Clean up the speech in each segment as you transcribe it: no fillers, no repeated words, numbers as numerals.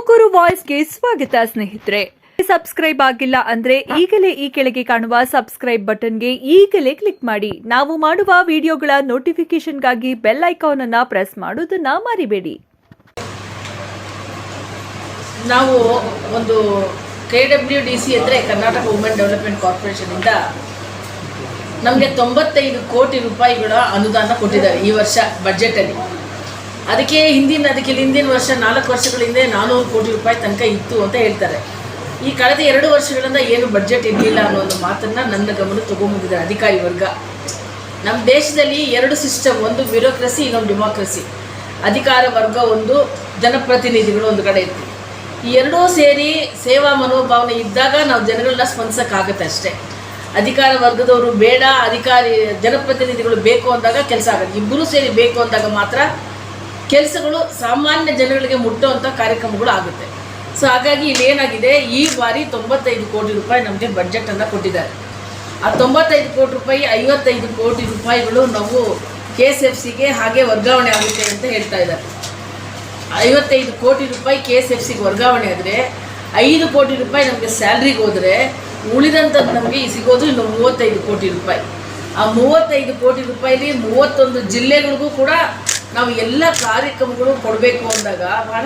ತುಮಕೂರು ವಾಯ್ಸ್ಗೆ ಸ್ವಾಗತ ಸ್ನೇಹಿತರೆ. ಸಬ್ಸ್ಕ್ರೈಬ್ ಆಗಿಲ್ಲ ಅಂದ್ರೆ ಈಗಲೇ ಈ ಕೆಳಗೆ ಕಾಣುವ ಸಬ್ಸ್ಕ್ರೈಬ್ ಬಟನ್ಗೆ ಈಗಲೇ ಕ್ಲಿಕ್ ಮಾಡಿ. ನಾವು ಮಾಡುವ ವಿಡಿಯೋಗಳ ನೋಟಿಫಿಕೇಶನ್ಗಾಗಿ ಬೆಲ್ ಐಕಾನ್ ಅನ್ನು ಪ್ರೆಸ್ ಮಾಡೋದನ್ನ ಮರಿಬೇಡಿ. ನಾವು ಒಂದು KWDC ಅಂದರೆ ಕರ್ನಾಟಕ ವುಮೆನ್ ಡೆವಲಪ್ಮೆಂಟ್ ಕಾರ್ಪೊರೇಷನ್ ಇಂದ ನಮಗೆ 95 ಕೋಟಿ ರೂಪಾಯಿಗಳ ಅನುದಾನ ಕೊಟ್ಟಿದ್ದಾರೆ ಈ ವರ್ಷ ಬಜೆಟಲ್ಲಿ. ಅದಕ್ಕೆ ಹಿಂದಿನ ವರ್ಷ 4 ವರ್ಷಗಳ ಹಿಂದೆ 400 ಕೋಟಿ ರೂಪಾಯಿ ತನಕ ಇತ್ತು ಅಂತ ಹೇಳ್ತಾರೆ. ಈ ಕಳೆದ 2 ವರ್ಷಗಳಿಂದ ಏನು ಬಡ್ಜೆಟ್ ಇರಲಿಲ್ಲ ಅನ್ನೋ ಒಂದು ಮಾತನ್ನು ನನ್ನ ಗಮನ ತಗೊಂಬಂದಿದ್ದಾರೆ ಅಧಿಕಾರಿ ವರ್ಗ. ನಮ್ಮ ದೇಶದಲ್ಲಿ 2 ಸಿಸ್ಟಮ್, ಒಂದು ಬ್ಯೂರೋಕ್ರಸಿ, ಇನ್ನೊಂದು ಡೆಮೋಕ್ರಸಿ. ಅಧಿಕಾರ ವರ್ಗ ಒಂದು, ಜನಪ್ರತಿನಿಧಿಗಳು ಒಂದು ಕಡೆ ಇರ್ತೀವಿ. ಈ ಎರಡೂ ಸೇರಿ ಸೇವಾ ಮನೋಭಾವನೆ ಇದ್ದಾಗ ನಾವು ಜನಗಳನ್ನ ಸ್ಪಂದಿಸೋಕ್ಕಾಗತ್ತೆ ಅಷ್ಟೇ. ಅಧಿಕಾರ ವರ್ಗದವರು ಬೇಡ, ಜನಪ್ರತಿನಿಧಿಗಳು ಬೇಕು ಅಂದಾಗ ಕೆಲಸ ಆಗುತ್ತೆ. ಇಬ್ಬರೂ ಸೇರಿ ಬೇಕು ಅಂದಾಗ ಮಾತ್ರ ಕೆಲಸಗಳು ಸಾಮಾನ್ಯ ಜನಗಳಿಗೆ ಮುಟ್ಟುವಂಥ ಕಾರ್ಯಕ್ರಮಗಳು ಆಗುತ್ತೆ. ಸೊ ಹಾಗಾಗಿ ಇಲ್ಲೇನಾಗಿದೆ, ಈ ಬಾರಿ 95 ಕೋಟಿ ರೂಪಾಯಿ ನಮಗೆ ಬಡ್ಜೆಟನ್ನು ಕೊಟ್ಟಿದ್ದಾರೆ. ಆ 95 ಕೋಟಿ ರೂಪಾಯಿ 55 ಕೋಟಿ ರೂಪಾಯಿಗಳು ನಾವು KSFCಗೆ ಹಾಗೆ ವರ್ಗಾವಣೆ ಆಗುತ್ತೆ ಅಂತ ಹೇಳ್ತಾ ಇದ್ದಾರೆ. 55 ಕೋಟಿ ರೂಪಾಯಿ KSFCಗೆ ವರ್ಗಾವಣೆ ಆದರೆ 5 ಕೋಟಿ ರೂಪಾಯಿ ನಮಗೆ ಸ್ಯಾಲ್ರಿಗೆ ಹೋದರೆ ಉಳಿದಂಥದ್ದು ನಮಗೆ ಸಿಗೋದು ಇನ್ನು 35 ಕೋಟಿ ರೂಪಾಯಿ. ಆ 35 ಕೋಟಿ ರೂಪಾಯಿಲಿ 31 ಜಿಲ್ಲೆಗಳಿಗೂ ಕೂಡ ನಾವು ಎಲ್ಲ ಕಾರ್ಯಕ್ರಮಗಳು ಕೊಡಬೇಕು ಅಂದಾಗ ಭಾಳ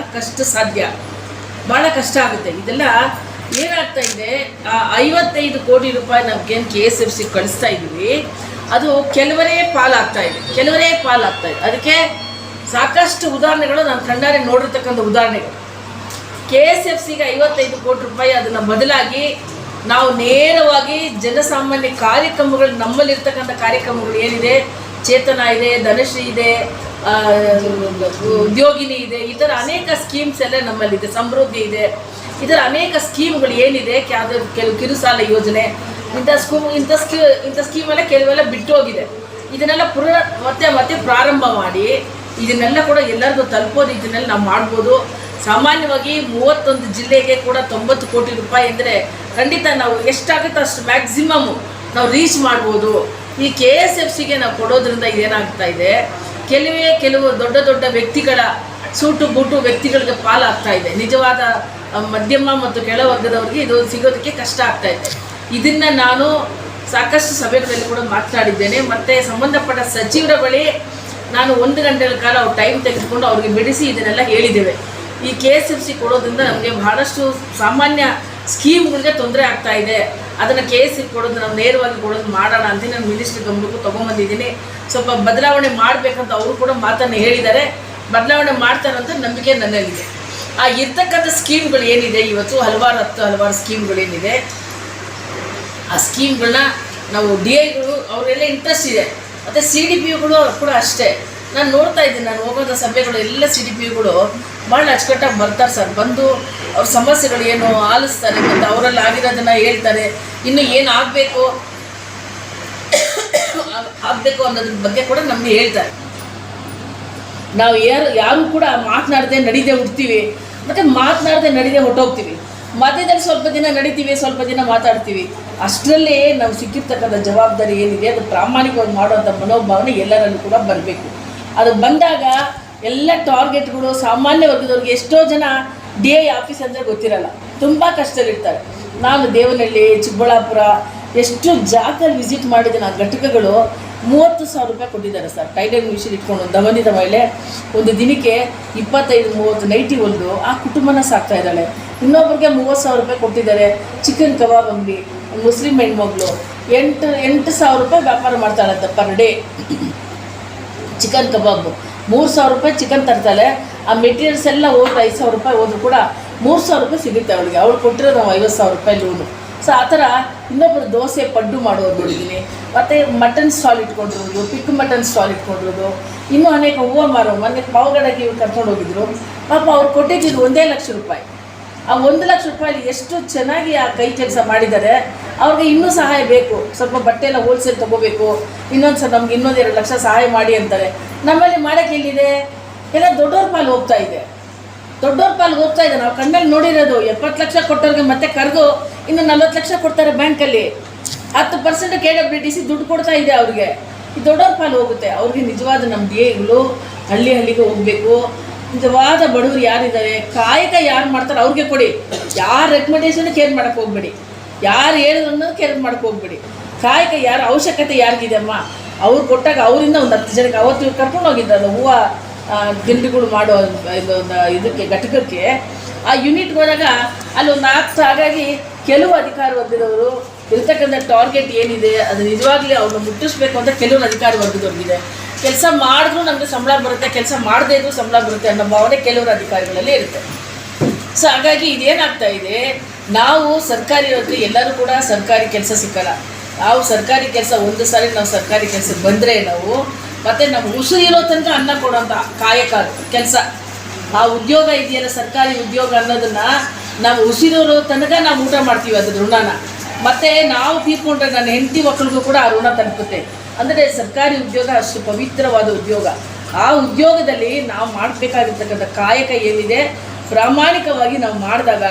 ಕಷ್ಟ ಆಗುತ್ತೆ. ಇದೆಲ್ಲ ಏನಾಗ್ತಾ ಇದೆ, ಆ 55 ಕೋಟಿ ರೂಪಾಯಿ ನಮಗೇನು KSFC ಕಳಿಸ್ತಾ ಇದ್ದೀವಿ, ಅದು ಕೆಲವರೇ ಪಾಲಾಗ್ತಾ ಇದೆ. ಅದಕ್ಕೆ ಸಾಕಷ್ಟು ಉದಾಹರಣೆಗಳು ನಾನು ಕಣ್ಣಾರೆ ನೋಡಿರ್ತಕ್ಕಂಥ ಉದಾಹರಣೆಗಳು. KSFCಗೆ 55 ಕೋಟಿ ರೂಪಾಯಿ, ಅದನ್ನು ಬದಲಾಗಿ ನಾವು ನೇರವಾಗಿ ಜನಸಾಮಾನ್ಯ ಕಾರ್ಯಕ್ರಮಗಳು, ನಮ್ಮಲ್ಲಿರ್ತಕ್ಕಂಥ ಕಾರ್ಯಕ್ರಮಗಳು ಏನಿದೆ, ಚೇತನ ಇದೆ, ಧನಶ್ರೀ ಇದೆ, ಉದ್ಯೋಗಿನಿ ಇದೆ, ಈ ಥರ ಅನೇಕ ಸ್ಕೀಮ್ಸ್ ಎಲ್ಲ ನಮ್ಮಲ್ಲಿದೆ, ಸಮೃದ್ಧಿ ಇದೆ, ಈ ಥರ ಅನೇಕ ಸ್ಕೀಮ್ಗಳು ಏನಿದೆ, ಕೆಲವು ಕಿರುಸಾಲ ಯೋಜನೆ, ಇಂಥ ಸ್ಕೀಮೆಲ್ಲ ಕೆಲವೆಲ್ಲ ಬಿಟ್ಟು ಹೋಗಿದೆ. ಇದನ್ನೆಲ್ಲ ಮತ್ತೆ ಪ್ರಾರಂಭ ಮಾಡಿ ಇದನ್ನೆಲ್ಲ ಕೂಡ ಎಲ್ಲರಿಗೂ ತಲುಪೋ ರೀತಿಯಲ್ಲಿ ನಾವು ಮಾಡ್ಬೋದು. ಸಾಮಾನ್ಯವಾಗಿ 31 ಜಿಲ್ಲೆಗೆ ಕೂಡ 90 ಕೋಟಿ ರೂಪಾಯಿ ಅಂದರೆ ಖಂಡಿತ ನಾವು ಎಷ್ಟಾಗುತ್ತೋ ಅಷ್ಟು ಮ್ಯಾಕ್ಸಿಮಮ್ ನಾವು ರೀಚ್ ಮಾಡ್ಬೋದು. ಈ KSFCಗೆ ನಾವು ಕೊಡೋದ್ರಿಂದ ಏನಾಗ್ತಾ ಇದೆ, ಕೆಲವು ದೊಡ್ಡ ವ್ಯಕ್ತಿಗಳ ಸೂಟು ಬೂಟು ವ್ಯಕ್ತಿಗಳಿಗೆ ಪಾಲಾಗ್ತಾ ಇದೆ. ನಿಜವಾದ ಮಧ್ಯಮ ಮತ್ತು ಕೆಳವರ್ಗದವ್ರಿಗೆ ಇದು ಸಿಗೋದಕ್ಕೆ ಕಷ್ಟ ಆಗ್ತಾ ಇದೆ. ಇದನ್ನು ನಾನು ಸಾಕಷ್ಟು ಸಭೆಗಳಲ್ಲಿ ಕೂಡ ಮಾತನಾಡಿದ್ದೇನೆ. ಮತ್ತು ಸಂಬಂಧಪಟ್ಟ ಸಚಿವರ ಬಳಿ ನಾನು 1 ಗಂಟೆಗಳ ಕಾಲ ಅವ್ರ ಟೈಮ್ ತೆಗೆದುಕೊಂಡು ಅವ್ರಿಗೆ ಬಿಡಿಸಿ ಇದನ್ನೆಲ್ಲ ಹೇಳಿದ್ದೇವೆ. ಈ KSFC ಕೊಡೋದ್ರಿಂದ ನಮಗೆ ಬಹಳಷ್ಟು ಸಾಮಾನ್ಯ ಸ್ಕೀಮ್ಗಳಿಗೆ ತೊಂದರೆ ಆಗ್ತಾ ಇದೆ. ಅದನ್ನು KSFC ಕೊಡೋದು, ನಾವು ನೇರವಾಗಿ ಕೊಡೋದು ಮಾಡೋಣ ಅಂತ ನಾನು ಮಿನಿಸ್ಟ್ರ್ ಗಮನಕ್ಕೂ ತೊಗೊಂಬಂದಿದ್ದೀನಿ. ಸ್ವಲ್ಪ ಬದಲಾವಣೆ ಮಾಡಬೇಕಂತ ಅವರು ಕೂಡ ಮಾತನ್ನು ಹೇಳಿದ್ದಾರೆ. ಬದಲಾವಣೆ ಮಾಡ್ತಾರಂತ ನಂಬಿಕೆ ನನ್ನಲ್ಲಿದೆ. ಆ ಇರ್ತಕ್ಕಂಥ ಸ್ಕೀಮ್ಗಳು ಏನಿದೆ, ಇವತ್ತು ಹಲವಾರು ಸ್ಕೀಮ್ಗಳೇನಿದೆ, ಆ ಸ್ಕೀಮ್ಗಳನ್ನ ನಾವು DIಗಳು ಅವರೆಲ್ಲ ಇಂಟ್ರೆಸ್ಟ್ ಇದೆ. ಮತ್ತು CDPOಗಳು ಕೂಡ ಅಷ್ಟೇ. ನಾನು ನೋಡ್ತಾ ಇದ್ದೀನಿ, ನಾನು ಹೋಗೋದ ಸಭೆಗಳು ಎಲ್ಲ CDPOಗಳು ಭಾಳ ಅಚ್ಚುಕಟ್ಟಾಗಿ ಬರ್ತಾರೆ ಸರ್. ಬಂದು ಅವ್ರ ಸಮಸ್ಯೆಗಳು ಏನು ಆಲಿಸ್ತಾರೆ, ಮತ್ತು ಅವರಲ್ಲಿ ಆಗಿರೋದನ್ನು ಹೇಳ್ತಾರೆ. ಇನ್ನು ಏನು ಆಗಬೇಕು ಅನ್ನೋದ್ರ ಬಗ್ಗೆ ಕೂಡ ನಮಗೆ ಹೇಳ್ತಾರೆ. ನಾವು ಯಾರು ಕೂಡ ಮಾತನಾಡದೆ ನಡೀದೆ ಹುಡ್ತೀವಿ, ಮತ್ತು ಮಾತನಾಡದೆ ನಡೀದೆ ಹೊಟ್ಟೋಗ್ತೀವಿ. ಮಧ್ಯದಲ್ಲಿ ಸ್ವಲ್ಪ ದಿನ ನಡೀತೀವಿ, ಸ್ವಲ್ಪ ದಿನ ಮಾತಾಡ್ತೀವಿ. ಅಷ್ಟರಲ್ಲೇ ನಾವು ಸಿಕ್ಕಿರ್ತಕ್ಕಂಥ ಜವಾಬ್ದಾರಿ ಏನಿದೆ, ಅದು ಪ್ರಾಮಾಣಿಕವಾಗಿ ಮಾಡುವಂಥ ಮನೋಭಾವನೆ ಎಲ್ಲರಲ್ಲೂ ಕೂಡ ಬರಬೇಕು. ಅದು ಬಂದಾಗ ಎಲ್ಲ ಟಾರ್ಗೆಟ್ಗಳು ಸಾಮಾನ್ಯ ವರ್ಗದವ್ರಿಗೆ, ಎಷ್ಟೋ ಜನ DI ಆಫೀಸ್ ಅಂದರೆ ಗೊತ್ತಿರಲ್ಲ, ತುಂಬ ಕಷ್ಟದಲ್ಲಿರ್ತಾರೆ. ನಾನು ದೇವನಹಳ್ಳಿ, ಚಿಕ್ಕಬಳ್ಳಾಪುರ ಎಷ್ಟು ಜಾಗದಲ್ಲಿ ವಿಸಿಟ್ ಮಾಡಿದ್ದೀನಿ. ಆ ಘಟಕಗಳು 30,000 ರೂಪಾಯಿ ಕೊಟ್ಟಿದ್ದಾರೆ ಸರ್. ಟೈಲರಿಂಗ್ ಮಿಷಿನ್ ಇಟ್ಕೊಂಡು ದಮನಿದ ಮಹಿಳೆ ಒಂದು ದಿನಕ್ಕೆ 25-30 ನೈಟಿ ಹೊಲಿದು ಆ ಕುಟುಂಬನ ಸಾಕ್ತಾ ಇದ್ದಾಳೆ. ಇನ್ನೊಬ್ರಿಗೆ 30,000 ರೂಪಾಯಿ ಕೊಟ್ಟಿದ್ದಾರೆ. ಚಿಕನ್ ಕಬಾಬ್ ಅಂಗಡಿ, ಮುಸ್ಲಿಂ ಹೆಣ್ಮಗಳು 8,000 ರೂಪಾಯಿ ವ್ಯಾಪಾರ ಮಾಡ್ತಾಳಂತೆ ಪರ್ ಡೇ. ಚಿಕನ್ ಕಬಾಬು 3,000 ರೂಪಾಯಿ ಚಿಕನ್ ತರ್ತಾಳೆ. ಆ ಮೆಟೀರಿಯಲ್ಸ್ ಎಲ್ಲ ಹೋದ್ರೆ 5,000 ರೂಪಾಯಿ ಹೋದ್ರು ಕೂಡ 3,000 ರೂಪಾಯಿ ಸಿಗುತ್ತೆ ಅವಳಿಗೆ. ಅವಳು ಕೊಟ್ಟಿರೋದು ನಾವು 50,000 ರೂಪಾಯಿ ಲೋನು. ಸೊ ಆ ಥರ ಇನ್ನೊಬ್ಬರು ದೋಸೆ ಪಡ್ಡು ಮಾಡೋದು ನೋಡಿದ್ದೀನಿ. ಮತ್ತು ಮಟನ್ ಸ್ಟಾಲ್ ಇಟ್ಕೊಂಡಿರೋದು, ಪಿಕ್ ಮಟನ್ ಸ್ಟಾಲ್ ಇಟ್ಕೊಂಡಿರೋದು, ಇನ್ನೂ ಅನೇಕ ಹೂವು ಮಾರೋ, ಮೊನ್ನೆ ಪಾವಗಡಕ್ಕೆ ಕರ್ಕೊಂಡು ಹೋಗಿದ್ರು. ಪಾಪ ಅವ್ರು ಕೊಟ್ಟಿದ್ದು 1 ಲಕ್ಷ ರೂಪಾಯಿ. ಆ 1 ಲಕ್ಷ ರೂಪಾಯಿ ಎಷ್ಟು ಚೆನ್ನಾಗಿ ಆ ಕೈ ಕೆಲಸ ಮಾಡಿದ್ದಾರೆ. ಅವ್ರಿಗೆ ಇನ್ನೂ ಸಹಾಯ ಬೇಕು, ಸ್ವಲ್ಪ ಬಟ್ಟೆ ಎಲ್ಲ ಹೋಲ್ಸೇಲ್ ತೊಗೋಬೇಕು, ಇನ್ನೊಂದು ಸಲ ನಮ್ಗೆ 2 ಲಕ್ಷ ಸಹಾಯ ಮಾಡಿ ಅಂತಾರೆ. ನಮ್ಮಲ್ಲಿ ಮಾಡೋಕ್ಕೆ ಎಲ್ಲಿದೆ, ಎಲ್ಲ ದೊಡ್ಡವ್ರ ಪಾಲು ಹೋಗ್ತಾ ಇದೆ. ನಾವು ಕಣ್ಣಲ್ಲಿ ನೋಡಿರೋದು 70 ಲಕ್ಷ ಕೊಟ್ಟವ್ರಿಗೆ ಮತ್ತೆ ಕರೆದು ಇನ್ನು 40 ಲಕ್ಷ ಕೊಡ್ತಾರೆ ಬ್ಯಾಂಕಲ್ಲಿ. 10% KWDC ದುಡ್ಡು ಕೊಡ್ತಾ ಇದೆ ಅವ್ರಿಗೆ. ಈ ದೊಡ್ಡವ್ರ ಪಾಲು ಹೋಗುತ್ತೆ. ಅವ್ರಿಗೆ ನಿಜವಾದ ನಮ್ಮ DIಗಳು ಹಳ್ಳಿಗೆ ಹೋಗಬೇಕು. ನಿಜವಾದ ಬಡವರು ಯಾರಿದ್ದಾರೆ, ಕಾಯಕ ಯಾರು ಮಾಡ್ತಾರೆ ಅವ್ರಿಗೆ ಕೊಡಿ. ಯಾರು ರೆಕಮೆಂಡೇಶನ್ ಕೇರ್ ಮಾಡೋಕ್ಕೆ ಹೋಗ್ಬೇಡಿ, ಯಾರು ಹೇಳಿದ್ರು ಕೇರ್ ಮಾಡೋಕ್ಕೆ ಹೋಗ್ಬೇಡಿ. ಕಾಯಕ ಯಾರ ಅವಶ್ಯಕತೆ ಯಾರಿಗಿದೆ ಅಮ್ಮ ಅವ್ರು ಕೊಟ್ಟಾಗ ಅವರಿಂದ ಒಂದು 10 ಜನಕ್ಕೆ ಅವತ್ತು ಕರ್ಕೊಂಡು ಹೋಗಿದ್ದರು ಹೂವು ದಿಂಡಿಗಳು ಮಾಡೋ ಇದಕ್ಕೆ ಘಟಕಕ್ಕೆ. ಆ ಯೂನಿಟ್ಗೆ ಹೋದಾಗ ಅಲ್ಲಿ ಒಂದು ಆಗ್ತಾ, ಹಾಗಾಗಿ ಕೆಲವು ಅಧಿಕಾರ ವರ್ಗದವರು ಇರ್ತಕ್ಕಂಥ ಟಾರ್ಗೆಟ್ ಏನಿದೆ ಅದು ನಿಜವಾಗ್ಲೂ ಅವ್ರನ್ನ ಮುಟ್ಟಿಸ್ಬೇಕು ಅಂತ ಕೆಲವರು ಅಧಿಕಾರ ವರ್ಗದವ್ರಿಗಿದೆ. ಕೆಲಸ ಮಾಡಿದ್ರೂ ನಮಗೆ ಸಂಬಳ ಬರುತ್ತೆ, ಕೆಲಸ ಮಾಡದೇ ಇದ್ರೂ ಸಂಬಳ ಬರುತ್ತೆ ಅನ್ನೋ ಭಾವನೆ ಕೆಲವರು ಅಧಿಕಾರಿಗಳಲ್ಲಿ ಇರುತ್ತೆ. ಸೊ ಹಾಗಾಗಿ ಇದೇನಾಗ್ತಾ ಇದೆ, ನಾವು ಸರ್ಕಾರಿ ಎಲ್ಲರೂ ಕೂಡ ಸರ್ಕಾರಿ ಕೆಲಸ ಸಿಕ್ಕಲ್ಲ. ನಾವು ಸರ್ಕಾರಿ ಕೆಲಸ ಒಂದು ಸಾರಿ ನಾವು ಸರ್ಕಾರಿ ಕೆಲಸಕ್ಕೆ ಬಂದರೆ ನಾವು ಮತ್ತು ನಾವು ಉಸಿರಿರೋ ತನಕ ಅನ್ನ ಕೊಡೋಂಥ ಕಾಯಕ ಕೆಲಸ, ಆ ಉದ್ಯೋಗ ಇದೆಯಲ್ಲ ಸರ್ಕಾರಿ ಉದ್ಯೋಗ ಅನ್ನೋದನ್ನು ನಾವು ಉಸಿರಿರೋ ತನಕ ನಾವು ಊಟ ಮಾಡ್ತೀವಿ ಅದ್ರ ಋಣನ. ಮತ್ತು ನಾವು ತೀರ್ಕೊಂಡ್ರೆ ನನ್ನ ಹೆಂಡತಿ ಮಕ್ಕಳಿಗೂ ಕೂಡ ಆ ಋಣ ತಲುಪುತ್ತೆ. ಅಂದರೆ ಸರ್ಕಾರಿ ಉದ್ಯೋಗ ಅಷ್ಟು ಪವಿತ್ರವಾದ ಉದ್ಯೋಗ. ಆ ಉದ್ಯೋಗದಲ್ಲಿ ನಾವು ಮಾಡಬೇಕಾಗಿರ್ತಕ್ಕಂಥ ಕಾಯಕ ಏನಿದೆ ಪ್ರಾಮಾಣಿಕವಾಗಿ ನಾವು ಮಾಡಿದಾಗ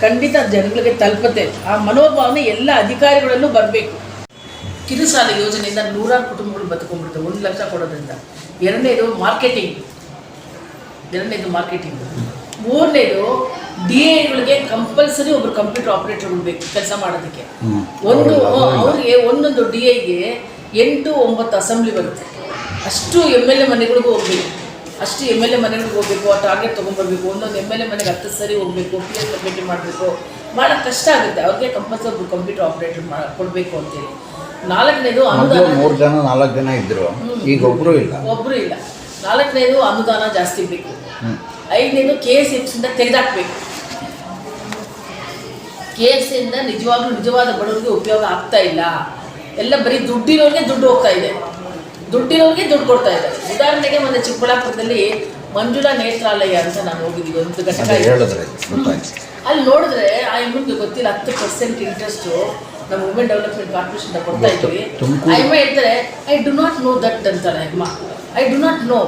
ಖಂಡಿತ ಜನಗಳಿಗೆ ತಲುಪುತ್ತೆ. ಆ ಮನೋಭಾವನೆ ಎಲ್ಲ ಅಧಿಕಾರಿಗಳಲ್ಲೂ ಬರಬೇಕು. ಕಿರುಸಾಲ ಯೋಜನೆಯಿಂದ 100 ಕುಟುಂಬಗಳು ಬದುಕೊಂಡ್ಬಿಡ್ತವೆ 1 ಲಕ್ಷ ಕೊಡೋದ್ರಿಂದ. ಎರಡನೇದು ಮಾರ್ಕೆಟಿಂಗ್, ಮೂರನೇದು DAಗಳಿಗೆ ಕಂಪಲ್ಸರಿ ಒಬ್ಬರು ಕಂಪ್ಯೂಟರ್ ಆಪರೇಟರ್ಗಳು ಬೇಕು ಕೆಲಸ ಮಾಡೋದಕ್ಕೆ. ಅವ್ರಿಗೆ ಒಂದೊಂದು DAಗೆ 8-9 ಅಸೆಂಬ್ಲಿ ಬರುತ್ತೆ. ಅಷ್ಟು MLA ಮನೆಗಳಿಗೂ ಹೋಗ್ಬೇಕು, ಆ ಟಾರ್ಗೆಟ್ ತೊಗೊಂಡ್ಬರ್ಬೇಕು. ಒಂದೊಂದು MLA ಮನೆಗೆ 10 ಸರಿ ಹೋಗಬೇಕು, PS ಭೇಟಿ ಮಾಡಬೇಕು, ಭಾಳ ಕಷ್ಟ ಆಗುತ್ತೆ. ಅವ್ರಿಗೆ ಕಂಪಲ್ಸರಿ ಒಬ್ಬರು ಕಂಪ್ಯೂಟರ್ ಆಪರೇಟರ್ ಕೊಡಬೇಕು ಅಂತೇಳಿ. 4ನೇದು ಅನುದಾನ. 4 ಜನ ಇದ್ರು, ಈಗ ಒಬ್ಬರು ಇಲ್ಲ. 4ನೇದು ಅನುದಾನ ಜಾಸ್ತಿ ಬೇಕು. 5ನೇದು KSFಯಿಂದ ತೆಗೆದಾಕಬೇಕು. KSಯಿಂದ ನಿಜವಾದ ಬಡವರಿಗೆ ಉಪಯೋಗ ಆಗ್ತಾ ಇಲ್ಲ. ಎಲ್ಲ ಬರೀ ದುಡ್ಡಿರೋರಿಗೆ ದುಡ್ಡು ಹೋಗ್ತಾ ಇದೆ, ದುಡ್ಡಿರೋರಿಗೆ ದುಡ್ಡು ಕೊಡ್ತಾ ಇದ್ದಾರೆ. ಉದಾಹರಣೆಗೆ ಮೊನ್ನೆ ಚಿಕ್ಕಬಳ್ಳಾಪುರದಲ್ಲಿ ಮಂಜುಳಾ ನೇತ್ರಾಲಯ ಅಂತ ನಾನು ಹೋಗಿದ್ದೀವಿ, ಒಂದು ಘಟಕ. ಅಲ್ಲಿ ನೋಡಿದ್ರೆ ಆ ಎಮ್ಮನಿಗೆ ಗೊತ್ತಿಲ್ಲ 10% ಇಂಟ್ರೆಸ್ಟು ನಮ್ಮ ವುಮೆನ್ ಡೆವಲಪ್ಮೆಂಟ್ ಕಾರ್ಪೊರೇಷನ್ ಕೊಡ್ತಾ ಇದ್ವಿ. ಆ ಎಮ್ಮ ಹೇಳ್ತಾರೆ I do not know that ಅಂತಾರೆ ಅಮ್ಮ. I do not know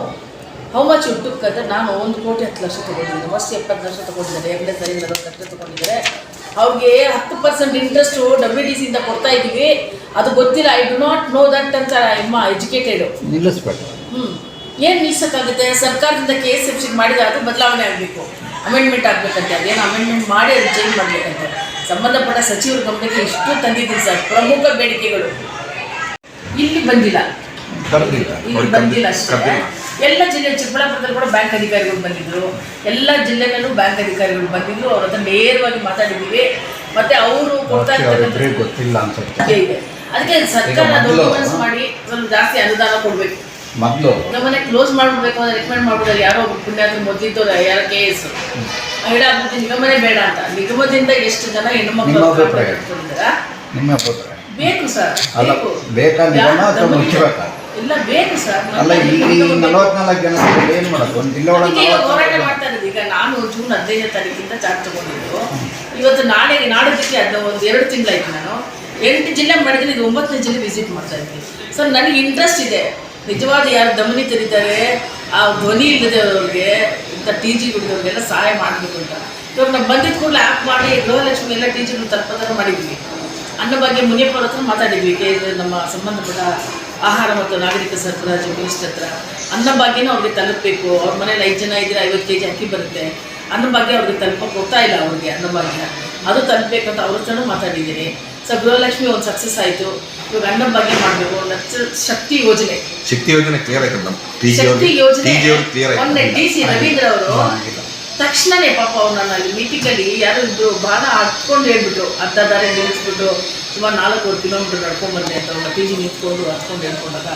how much you took ಅಂತ. ನಾನು 1,10,00,000 ತೊಗೊಂಡಿದ್ದೀನಿ, ಫಸ್ಟ್ 70 ಲಕ್ಷ ತೊಗೊಂಡಿದ್ದಾರೆ, 2ನೇ ಸರಿ 40 ಲಕ್ಷ ತೊಗೊಂಡಿದ್ದಾರೆ. ಅವ್ರಿಗೆ 10% ಇಂಟ್ರೆಸ್ಟು WDCಯಿಂದ ಕೊಡ್ತಾ ಇದ್ದೀವಿ, ಅದು ಗೊತ್ತಿಲ್ಲ. I do not know that ಅಂತ ಎಮ್ಮ ಎಜುಕೇಟೆಡು. ನಿಲ್ಲಿಸ್ಬೇಕು. ಏನು ನಿಲ್ಸೋಕ್ಕಾಗುತ್ತೆ? ಸರ್ಕಾರದಿಂದ KSFC ಮಾಡಿದ್ರೆ ಅದು ಬದಲಾವಣೆ ಆಗಬೇಕು, ಅಮೆಂಡ್ಮೆಂಟ್ ಆಗಬೇಕಂತೆ. ಅದೇನು ಅಮೆಂಡ್ಮೆಂಟ್ ಮಾಡಿ ಅದು ಚೇಂಜ್ ಮಾಡಬೇಕಂತೆ. ಸಂಬಂಧಪಟ್ಟ ಸಚಿವರ ಗಮನಕ್ಕೆ ಇಷ್ಟು ತಂದಿದ್ದೀನಿ ಸರ್. ಪ್ರಮುಖ ಬೇಡಿಕೆಗಳು ಇಲ್ಲಿ ಬಂದಿಲ್ಲ ಅಷ್ಟೇ. ಎಲ್ಲ ಜಿಲ್ಲೆ, ಚಿಕ್ಕಬಳ್ಳಾಪುರದಲ್ಲಿ ಕೂಡ ಬ್ಯಾಂಕ್ ಅಧಿಕಾರಿಗಳು ಬಂದಿದ್ದರು, ಎಲ್ಲ ಜಿಲ್ಲೆನಲ್ಲೂ ಬ್ಯಾಂಕ್ ಅಧಿಕಾರಿಗಳು ಬಂದಿದ್ರು. ಅವ್ರ ಹತ್ರ ನೇರವಾಗಿ ಮಾತಾಡಿದ್ದೀವಿ. ಮತ್ತು ಅವರು ಕೊಡ್ತಾ ಗೊತ್ತಿಲ್ಲ ಅನ್ಸುತ್ತೆ ಇದೆ. ಅದಕ್ಕೆ ಸರ್ಕಾರ ದೊಡ್ಡ ಮನಸ್ಸು ಮಾಡಿ ಸ್ವಲ್ಪ ಜಾಸ್ತಿ ಅನುದಾನ ಕೊಡಬೇಕು. ಮೊದಲು ನಮ್ಮನೆ ಕ್ಲೋಸ್ ಮಾಡಿಬಿಡ್ಬೇಕು ಅಂತ ರೆಕಮೆಂಡ್ ಮಾಡ್ಬಿಡ್ತಾರೆ. ಯಾರೋ ಒಬ್ಬ ಪುಣ್ಯಾತ್ರ ಮೊದಲಿದ್ದವ್ರು ಯಾರೋ KS ಹೇಳಾಗ್ಬಿಟ್ಟು ನಿಗಮನೇ ಬೇಡ ಅಂತ. ನಿಗಮದಿಂದ ಎಷ್ಟು ಜನ ಹೆಣ್ಣುಮಕ್ಕಳು ಬೇಕು ಸರ್, ಇಲ್ಲ ಬೇಕು ಸರ್. ಹೋರಾಟ ಮಾಡ್ತಾ ಇರೋದು. ಈಗ ನಾನು ಜೂನ್ 15ನೇ ತಾರೀಕಿಂದ ಚಾರ್ಜ್ ತಗೊಂಡಿದ್ದು. ಇವತ್ತು ನಾಡಿದ್ದಕ್ಕೆ ಅದು ಒಂದು 2 ತಿಂಗಳಾಯ್ತು. ನಾನು 8 ಜಿಲ್ಲೆ ಮಾಡಿದ್ದೀನಿ, ಇದು 9ನೇ ಜಿಲ್ಲೆ ವಿಸಿಟ್ ಮಾಡ್ತಾ ಇದ್ದೀನಿ ಸರ್. ನನಗೆ ಇಂಟ್ರೆಸ್ಟ್ ಇದೆ. ನಿಜವಾದ ಯಾರು ದಮನಿ ತೆರೀತಾರೆ, ಆ ಧ್ವನಿ ಇಲ್ಲದವ್ರಿಗೆ, ಇಂಥ TG ಹುಡುಗರಿಗೆಲ್ಲ ಸಹಾಯ ಮಾಡಬೇಕು ಅಂತ. ಇವಾಗ ನಾವು ಬಂದಿದ್ದ ಕೂಡಲೇ ಆ್ಯಪ್ ಮಾಡಿ ಗೃಹಲಕ್ಷ್ಮಿ ಎಲ್ಲ TGಗಳು ತಲುಪೋದನ್ನು ಮಾಡಿದ್ವಿ. ಅನ್ನಭಾಗ್ಯ ಮುನಿಯಪ್ಪ ಅವ್ರ ಹತ್ರ ಮಾತಾಡಿದ್ವಿ. ನಮ್ಮ ಸಂಬಂಧಪಟ್ಟ ಆಹಾರ ಮತ್ತು ನಾಗರಿಕ ಸರಬರಾಜು ಮಿನಿಸ್ಟರ್ ಹತ್ರ. ಅನ್ನಭಾಗ್ಯನ ಅವ್ರಿಗೆ ತಲುಪಬೇಕು. ಅವ್ರ ಮನೇಲಿ 5 ಜನ ಇದ್ದರೆ 50 kg ಅಕ್ಕಿ ಬರುತ್ತೆ. ಅನ್ನಭಾಗ್ಯ ಅವ್ರಿಗೆ ತಲುಪಕ್ಕೆ ಹೋಗ್ತಾ ಇಲ್ಲ. ಅವ್ರಿಗೆ ಅನ್ನಭಾಗ್ಯ ಅದು ತಲುಪಬೇಕಂತ ಅವ್ರ ಹತ್ರನೂ ಮಾತಾಡಿದ್ದೀನಿ. ಸೊ ಗೃಹಲಕ್ಷ್ಮಿ ಒಂದು ಸಕ್ಸಸ್ ಆಯಿತು. ಇವಾಗ ಅನ್ನಭಾಗ್ಯ ಮಾಡಬೇಕು. ಶಕ್ತಿ ಯೋಜನೆ ಕ್ಲಿಯರ್ ಆಯ್ತು. ಶಕ್ತಿ ಯೋಜನೆ ಮೊನ್ನೆ DC ರವೀಂದ್ರ ಅವರು ತಕ್ಷಣನೇ ಪಾಪ ಅವ್ರು ನನ್ನ ಅಲ್ಲಿ ಮೀಟಿಂಗಲ್ಲಿ ಯಾರೋ ಇಬ್ಬರು ಭಾಳ ಹತ್ಕೊಂಡು ಹೇಳ್ಬಿಟ್ರು. ಅರ್ಧ ದಾರಿ ನಿಲ್ಲಿಸ್ಬಿಟ್ಟು ಸುಮಾರು 4 ಕಿಲೋಮೀಟರ್ ನಡ್ಕೊಂಡ್ಬಂದೆ ಅಂತ ಅವ್ರನ್ನ PG ನಿಂತ್ಕೊಂಡು ಹತ್ಕೊಂಡು ಹೇಳ್ಕೊಂಡಾಗ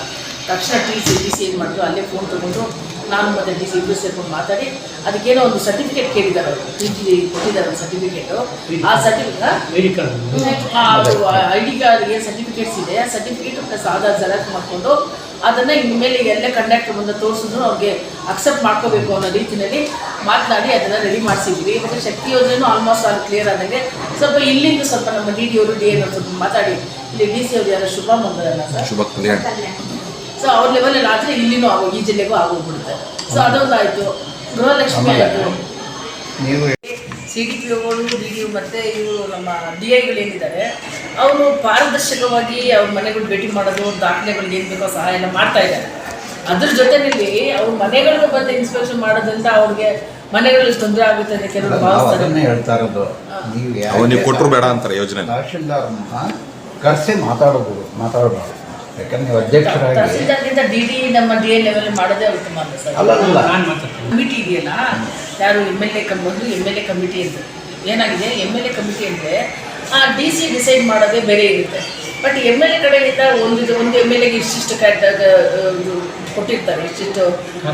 ತಕ್ಷಣ DC ಏನು ಮಾಡಿದ್ರು, ಅಲ್ಲೇ ಫೋನ್ ತೊಗೊಂಡು ನಾನು ಮತ್ತು DC ಇಬ್ಬರು ಸೇರ್ಕೊಂಡು ಮಾತಾಡಿ ಅದಕ್ಕೇನೋ ಒಂದು ಸರ್ಟಿಫಿಕೇಟ್ ಕೇಳಿದ್ದಾರೆ. ಅವರು PG ಕೊಟ್ಟಿದ್ದಾರೆ ಒಂದು ಸರ್ಟಿಫಿಕೇಟು. ಆ ID ಕಾರ್ಡ್ ಏನು ಸರ್ಟಿಫಿಕೇಟ್ಸ್ ಇದೆ, ಆ ಸರ್ಟಿಫಿಕೇಟು ಪ್ಲಸ್ ಆಧಾರ್ ಜೆರಾಕ್ಸ್ ಮಾಡಿಕೊಂಡು ಅದನ್ನು ಇನ್ಮೇಲೆ ಎಲ್ಲ ಕಂಡಕ್ಟರ್ ಮುಂದೆ ತೋರಿಸಿದ್ರು ಅವ್ರಿಗೆ ಅಕ್ಸೆಪ್ಟ್ ಮಾಡ್ಕೋಬೇಕು ಅನ್ನೋ ರೀತಿಯಲ್ಲಿ ಮಾತನಾಡಿ ಅದನ್ನು ರೆಡಿ ಮಾಡಿಸಿದ್ವಿ. ಮತ್ತು ಶಕ್ತಿ ಯೋಜನೆಯೂ ಆಲ್ಮೋಸ್ಟ್ ಆಲ್ ಕ್ಲಿಯರ್ ಆದಂಗೆ. ಸ್ವಲ್ಪ ಇಲ್ಲಿಂದ ಸ್ವಲ್ಪ ನಮ್ಮ DD ಅವರು DA ಸ್ವಲ್ಪ ಮಾತಾಡಿ, ಇಲ್ಲಿ DC ಅವರು ಯಾರು ಶುಭ ಮಂಗಲಲ್ಲ ಸರ್, ಸೊ ಅವ್ರ ಲೆವೆಲಲ್ಲಿ ಆದರೆ ಇಲ್ಲಿನೂ ಈ ಜಿಲ್ಲೆಗೂ ಆಗೋಗ್ಬಿಡುತ್ತೆ. ಸೊ ಅದೊಂದು ಆಯಿತು. ಗೃಹಲಕ್ಷ್ಮಿ ಆಯಿತು. CDPOಗಳು, DDO ಮತ್ತು ಇವರು ನಮ್ಮ DIಗಳೇನಿದ್ದಾರೆ ಅವರು ಪಾರದರ್ಶಕವಾಗಿ ಅವ್ರ ಮನೆಗಳು ಭೇಟಿ ಮಾಡೋದು, ದಾಖಲೆಗಳಿಗೆ ಏನು ಬೇಕೋ ಸಹಾಯ ಎಲ್ಲ ಮಾಡ್ತಾ ಇದ್ದಾರೆ. ಅದ್ರ ಜೊತೆನಲ್ಲಿ ಅವ್ರ ಮನೆಗಳಿಗೂ ಬಂದು ಇನ್ಸ್ಪೆಕ್ಷನ್ ಮಾಡೋದ್ರಿಂದ ಅವ್ರಿಗೆ ಮನೆಗಳಲ್ಲಿ ತೊಂದರೆ ಆಗುತ್ತೆ ಅಂತ ಕೆಲವರು ಭಾವಿಸ್ತಾರೆ. ಅದನ್ನೇ ಹೇಳ್ತಾ ಇರೋದು. ನೀವು ಕೊಟ್ಟರು ಬೇಡ ಅಂತಾರೆ ಯೋಜನೆ. ತಹಶೀಲ್ದಾರ್ನ ಕರೆಸಿ ಮಾತಾಡಬಾರ್ದು. ಯಾಕಂದ್ರೆ ನೀವು ಅಧ್ಯಕ್ಷರಾಗಿ ತಹಸೀಲ್ದಾರ್ಗಿಂತ ಡಿ ನಮ್ಮ DA ಲೆವೆಲ್ ಮಾಡೋದೇ ಉತ್ತಮ ಅಂತ ಸರ್. ಅಲ್ಲ ಕಮಿಟಿ ಇದೆಯಲ್ಲ, ಯಾರು MLA ಕಮಿಟಿ ಅಂತ ಏನಾಗಿದೆ, MLA ಕಮಿಟಿ ಅಂದರೆ DC ಡಿಸೈಡ್ ಮಾಡೋದೇ ಬೇರೆ ಇರುತ್ತೆ. ಬಟ್ MLA ಕಡೆಯಿಂದ ಒಂದು MLAಗೆ ಇಷ್ಟಿಷ್ಟು ಕೊಟ್ಟಿರ್ತಾರೆ, ಇಷ್ಟಿಷ್ಟು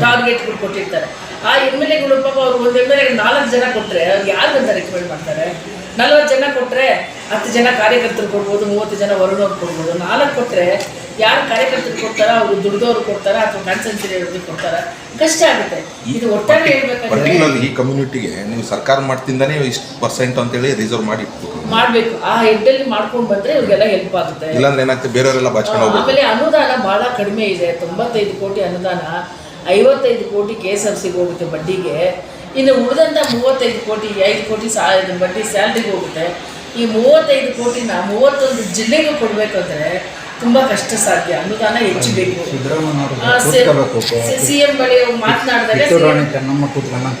ಟಾರ್ಗೆಟ್ಗಳು ಕೊಟ್ಟಿರ್ತಾರೆ. ಆ MLAಗಳು ಪಾಪ ಅವ್ರು ಒಂದು MLAಗೆ 4 ಜನ ಕೊಟ್ಟರೆ ಅವ್ರು ಯಾರಿಗಂತ ರೆಕಮೆಂಡ್ ಮಾಡ್ತಾರೆ? 40 ಜನ ಕೊಟ್ಟರೆ 10 ಜನ ಕಾರ್ಯಕರ್ತರು ಕೊಡ್ಬೋದು, 30 ಜನ ಹೊರಡೋರು ಕೊಡ್ಬೋದು. 4 ಕೊಟ್ಟರೆ ಯಾರು ಕಾರ್ಯಕರ್ತರು ಕೊಡ್ತಾರೋ ಅವರು ದುಡ್ದವ್ರು ಕೊಡ್ತಾರ ಅಥವಾ ಕನ್ಸಲ್ಟೆನ್ಸಿ ಕೊಡ್ತಾರ, ಕಷ್ಟ ಆಗುತ್ತೆ. ಇದು ಒಟ್ಟಾರೆ ಹೇಳ್ಬೇಕಂದ್ರೆ ಪರ್ಟಿಕ್ಯುಲರ್ ಈ ಕಮ್ಯುನಿಟಿಗೆ ನೀವು ಸರ್ಕಾರ ಮಾಡ್ತಿಂದಾನೆ ಇಷ್ಟು % ಅಂತೇಳಿ ರಿಸರ್ವ್ ಮಾಡಿ ಮಾಡಬೇಕು. ಆ ಹೆಡ್ಡಲ್ಲಿ ಮಾಡ್ಕೊಂಡು ಬಂದರೆ ಇವ್ರಿಗೆಲ್ಲ ಹೆಲ್ಪ್ ಆಗುತ್ತೆ. ಇಲ್ಲಾಂದ್ರೆ ಏನಾಗ್ತದೆ, ಬೇರೆಯವರೆಲ್ಲ ಬಾಚ್ಕೊಂಡು ಹೋಗ್ಬೇಕು. ಆಮೇಲೆ ಅನುದಾನ ಭಾಳ ಕಡಿಮೆ ಇದೆ. 95 ಕೋಟಿ ಅನುದಾನ, 55 ಕೋಟಿ KSFCಗೆ ಹೋಗುತ್ತೆ ಬಡ್ಡಿಗೆ. ಇನ್ನು ಉಳಿದಂಥ 35 ಕೋಟಿ 5 ಕೋಟಿ ಬಡ್ಡಿ ಸ್ಯಾಲ್ರಿಗೆ ಹೋಗುತ್ತೆ. ಈ 35 ಕೋಟಿನ 31 ಜಿಲ್ಲೆಗೂ ಕೊಡಬೇಕಂದ್ರೆ ತುಂಬ ಕಷ್ಟ ಸಾಧ್ಯ. ಅನುದಾನ ಹೆಚ್ಚು ಬೇಕು. CM ಬಳಿ ಮಾತನಾಡಿದಾಗ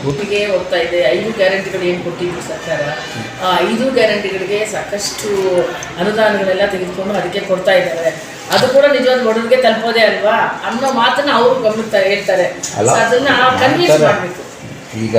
ಕೂತಿಗೆ ಹೋಗ್ತಾ ಇದೆ. 5 ಗ್ಯಾರಂಟಿಗಳು ಏನು ಕೊಟ್ಟಿದ್ರು ಸರ್ಕಾರ, ಆ 5 ಗ್ಯಾರಂಟಿಗಳಿಗೆ ಸಾಕಷ್ಟು ಅನುದಾನಗಳೆಲ್ಲ ತೆಗೆದುಕೊಂಡು ಅದಕ್ಕೆ ಕೊಡ್ತಾ ಇದ್ದಾರೆ. ಅದು ಕೂಡ ನಿಜವಾದ ಬಡವರಿಗೆ ತಲುಪೋದೇ ಅಲ್ವಾ ಅನ್ನೋ ಮಾತನ್ನ ಅವರು ಗಮನಿಸ್ತಾರೆ, ಹೇಳ್ತಾರೆ. ಅದನ್ನ ಕನ್ವಿನ್ಸ್ ಮಾಡಬೇಕು. ಈಗ